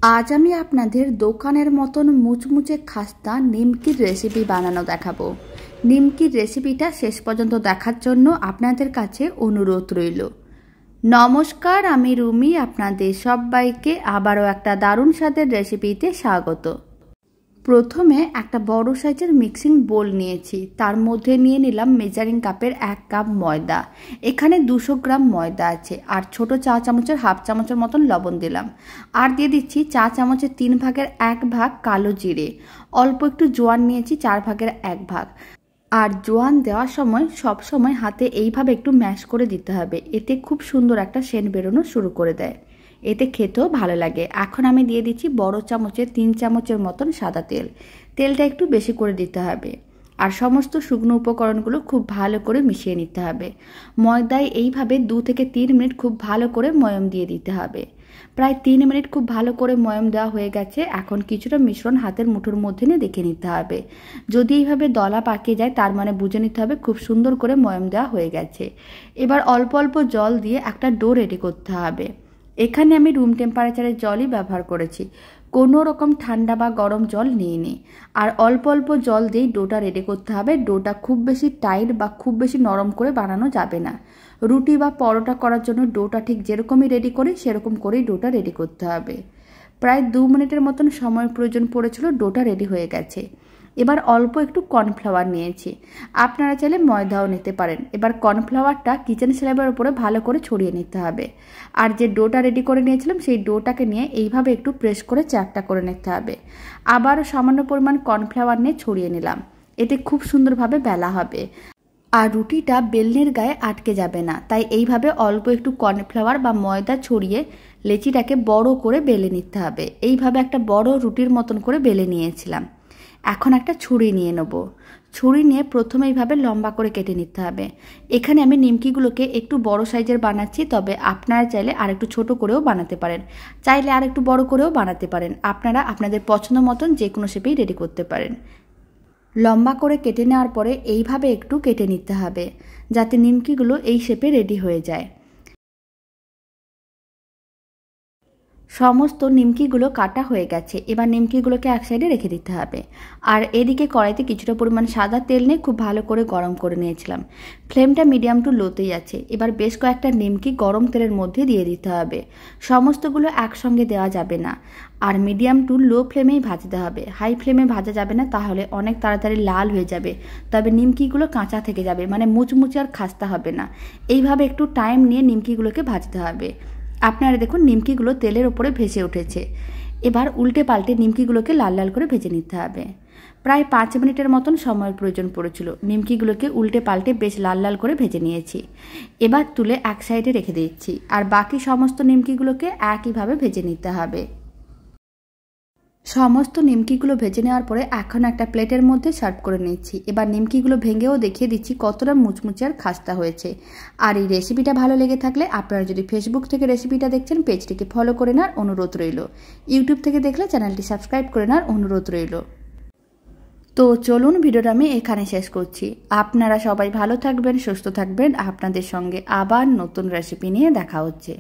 আজ আমি আপনাদের দোকানের মতন মুচমুচে খাস্তা নিমকির রেসিপি বানানো দেখাবো। নিমকির রেসিপিটা শেষ পর্যন্ত দেখার জন্য আপনাদের কাছে অনুরোধ রইল। নমস্কার, আমি রুমি, আপনাদের সবাইকে আবারও একটা দারুণ স্বাদের রেসিপিতে স্বাগত। প্রথমে একটা বড় সাইজের মিক্সিং বোল নিয়েছি, তার মধ্যে নিয়ে নিলাম মেজারিং কাপের 1 কাপ ময়দা। এখানে 200 গ্রাম ময়দা আছে, আর ছোট চা চামচের হাফ চামচের মতন লবণ দিলাম, আর দিয়ে দিচ্ছি চা চামচের 3 ভাগের 1 ভাগ কালো জিরে। অল্প একটু জোয়ান নিয়েছি 4 ভাগের 1 ভাগ। আর জোয়ান দেওয়ার সময় সব সময় হাতে এইভাবে একটু ম্যাশ করে দিতে হবে, এতে খুব সুন্দর একটা সেন্ট বেরোনো শুরু করে দেয়, এতে খেতেও ভালো লাগে। এখন আমি দিয়ে দিচ্ছি বড় চামচের 3 চামচের মতন সাদা তেল। তেলটা একটু বেশি করে দিতে হবে, আর সমস্ত শুকনো উপকরণগুলো খুব ভালো করে মিশিয়ে নিতে হবে। ময়দায় এইভাবে 2 থেকে 3 মিনিট খুব ভালো করে ময়ম দিয়ে দিতে হবে। প্রায় 3 মিনিট খুব ভালো করে ময়ম দেওয়া হয়ে গেছে। এখন কিছুটা মিশ্রণ হাতের মুঠোর মধ্যে নিয়ে দেখে নিতে হবে। যদি এইভাবে দলা পাকিয়ে যায় তার মানে বুঝে নিতে হবে খুব সুন্দর করে ময়ম দেওয়া হয়ে গেছে। এবার অল্প অল্প জল দিয়ে একটা ডো রেডি করতে হবে। এখানে আমি রুম টেম্পারেচারের জলই ব্যবহার করেছি, কোনো রকম ঠান্ডা বা গরম জল নিইনি। আর অল্প অল্প জল দিয়েই ডোটা রেডি করতে হবে। ডোটা খুব বেশি টাইট বা খুব বেশি নরম করে বানানো যাবে না। রুটি বা পরোটা করার জন্য ডোটা ঠিক যেরকমই রেডি করি সেরকম করেই ডোটা রেডি করতে হবে। প্রায় 2 মিনিটের মতন সময় প্রয়োজন পড়েছিল, ডোটা রেডি হয়ে গেছে। এবার অল্প একটু কর্নফ্লাওয়ার নিয়েছি, আপনারা চাইলে ময়দাও নিতে পারেন। এবার কর্নফ্লাওয়ারটা কিচেন স্ল্যাবের উপরে ভালো করে ছড়িয়ে নিতে হবে। আর যে ডোটা রেডি করে নিয়েছিলাম সেই ডোটাকে নিয়ে এইভাবে একটু প্রেস করে চ্যাপটা করে নিতে হবে। আবারও সামান্য পরিমাণ কর্নফ্লাওয়ার নিয়ে ছড়িয়ে নিলাম, এতে খুব সুন্দরভাবে বেলা হবে। আর রুটিটা বেলনের গায়ে আটকে যাবে না, তাই এইভাবে অল্প একটু কর্নফ্লাওয়ার বা ময়দা ছড়িয়ে লেচিটাকে বড় করে বেলে নিতে হবে। এইভাবে একটা বড় রুটির মতন করে বেলে নিয়েছিলাম। এখন একটা ছুরি নিয়ে নেব। ছুরি নিয়ে প্রথমে এইভাবে লম্বা করে কেটে নিতে হবে। এখানে আমি নিমকিগুলোকে একটু বড় সাইজের বানাচ্ছি, তবে আপনারা চাইলে আর একটু ছোট করেও বানাতে পারেন, চাইলে আর একটু বড় করেও বানাতে পারেন। আপনারা আপনাদের পছন্দ মতন যে কোনো শেপেই রেডি করতে পারেন। লম্বা করে কেটে নেওয়ার পরে এইভাবে একটু কেটে নিতে হবে, যাতে নিমকিগুলো এই শেপে রেডি হয়ে যায়। সমস্ত নিমকিগুলো কাটা হয়ে গেছে। এবার নিমকিগুলোকে এক সাইডে রেখে দিতে হবে। আর এদিকে কড়াইতে কিছুটা পরিমাণ সাদা তেল নিয়ে খুব ভালো করে গরম করে নিয়েছিলাম। ফ্লেমটা মিডিয়াম টু লোতেই আছে। এবার বেশ কয়েকটা নিমকি গরম তেলের মধ্যে দিয়ে দিতে হবে। সমস্তগুলো একসঙ্গে দেওয়া যাবে না, আর মিডিয়াম টু লো ফ্লেমেই ভাজতে হবে। হাই ফ্লেমে ভাজা যাবে না, তাহলে অনেক তাড়াতাড়ি লাল হয়ে যাবে, তবে নিমকিগুলো কাঁচা থেকে যাবে, মানে মুচমুচে আর খাস্তা হবে না। এইভাবে একটু টাইম নিয়ে নিমকিগুলোকে ভাজতে হবে। আপনারা দেখুন নিমকিগুলো তেলের ওপরে ভেসে উঠেছে। এবার উল্টে পাল্টে নিমকিগুলোকে লাল লাল করে ভেজে নিতে হবে। প্রায় 5 মিনিটের মতন সময়ের প্রয়োজন পড়েছিল। নিমকিগুলোকে উল্টে পাল্টে বেশ লাল লাল করে ভেজে নিয়েছি। এবার তুলে এক সাইডে রেখে দিচ্ছি, আর বাকি সমস্ত নিমকিগুলোকে একইভাবে ভেজে নিতে হবে। সমস্ত নিমকিগুলো ভেজে নেওয়ার পরে এখন একটা প্লেটের মধ্যে সার্ভ করে নিচ্ছি। এবার নিমকিগুলো ভেঙেও দেখিয়ে দিচ্ছি কতটা মুচমুচে আর খাস্তা হয়েছে। আর এই রেসিপিটা ভালো লেগে থাকলে আপনারা যদি ফেসবুক থেকে রেসিপিটা দেখছেন, পেজটিকে ফলো করে নেওয়ার অনুরোধ রইল। ইউটিউব থেকে দেখলে চ্যানেলটি সাবস্ক্রাইব করে নেওয়ার অনুরোধ রইল। তো চলুন, ভিডিওটা আমি এখানে শেষ করছি। আপনারা সবাই ভালো থাকবেন, সুস্থ থাকবেন। আপনাদের সঙ্গে আবার নতুন রেসিপি নিয়ে দেখা হচ্ছে।